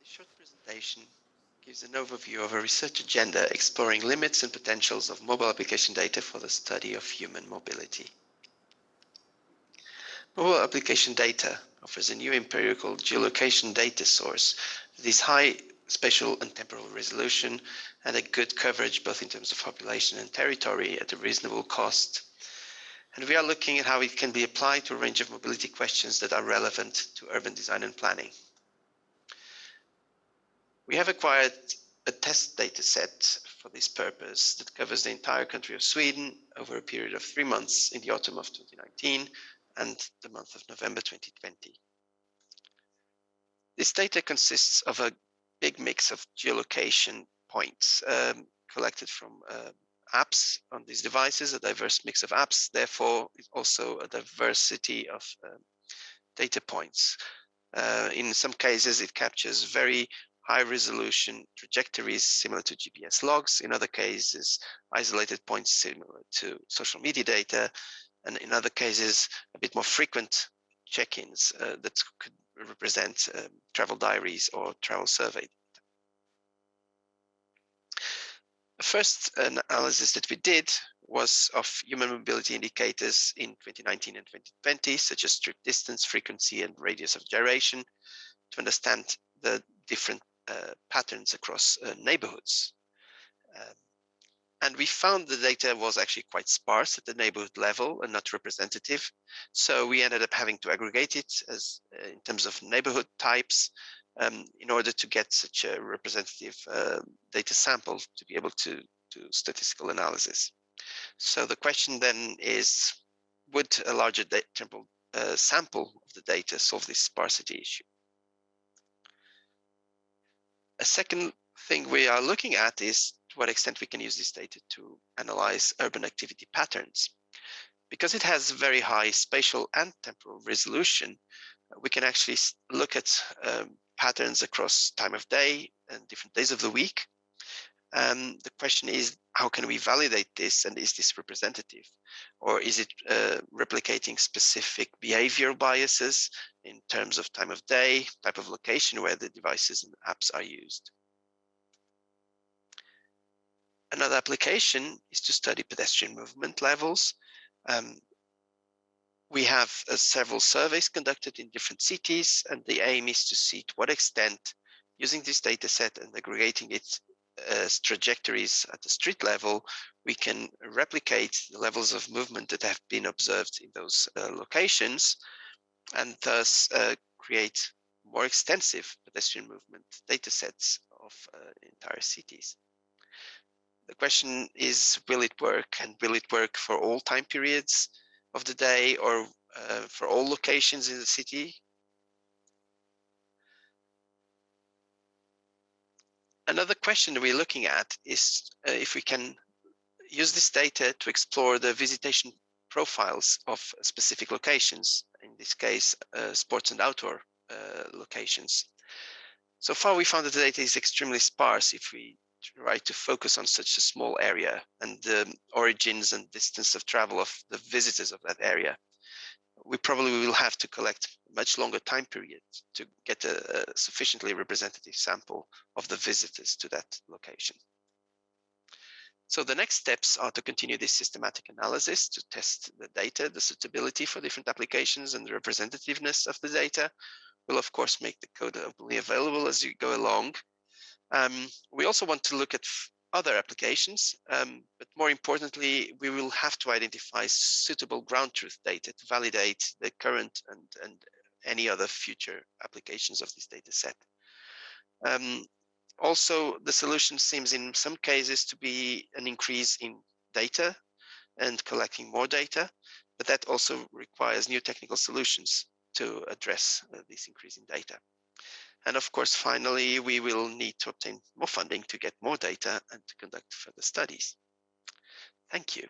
This short presentation gives an overview of a research agenda exploring limits and potentials of mobile application data for the study of human mobility. Mobile application data offers a new empirical geolocation data source that is high spatial and temporal resolution and a good coverage both in terms of population and territory at a reasonable cost. And we are looking at how it can be applied to a range of mobility questions that are relevant to urban design and planning. We have acquired a test data set for this purpose that covers the entire country of Sweden over a period of 3 months in the autumn of 2019 and the month of November 2020. This data consists of a big mix of geolocation points collected from apps on these devices, a diverse mix of apps, therefore also a diversity of data points. In some cases, it captures very high resolution trajectories similar to GPS logs. In other cases, isolated points similar to social media data. And in other cases, a bit more frequent check-ins that could represent travel diaries or travel survey data. The first analysis that we did was of human mobility indicators in 2019 and 2020, such as trip distance, frequency, and radius of gyration, to understand the different patterns across neighborhoods. And we found the data was actually quite sparse at the neighborhood level and not representative. So we ended up having to aggregate it as in terms of neighborhood types in order to get such a representative data sample to be able to do statistical analysis. So the question then is, would a larger sample of the data solve this sparsity issue? A second thing we are looking at is to what extent we can use this data to analyze urban activity patterns. Because it has very high spatial and temporal resolution, we can actually look at patterns across time of day and different days of the week. The question is, how can we validate this, and is this representative? Or is it replicating specific behavioral biases in terms of time of day, type of location where the devices and apps are used? Another application is to study pedestrian movement levels. We have several surveys conducted in different cities, and the aim is to see to what extent, using this data set and aggregating it as trajectories at the street level, we can replicate the levels of movement that have been observed in those locations, and thus create more extensive pedestrian movement data sets of entire cities. The question is, will it work, and will it work for all time periods of the day or for all locations in the city? Another question that we're looking at is if we can use this data to explore the visitation profiles of specific locations, in this case, sports and outdoor locations. So far, we found that the data is extremely sparse if we try to focus on such a small area and the origins and distance of travel of the visitors of that area. We probably will have to collect a much longer time period to get a sufficiently representative sample of the visitors to that location. So the next steps are to continue this systematic analysis to test the data, the suitability for different applications, and the representativeness of the data. We'll of course make the code openly available as you go along. We also want to look at other applications, but more importantly, we will have to identify suitable ground truth data to validate the current and any other future applications of this data set. Also, the solution seems in some cases to be an increase in data and collecting more data, but that also requires new technical solutions to address this increase in data. And of course, finally, we will need to obtain more funding to get more data and to conduct further studies. Thank you.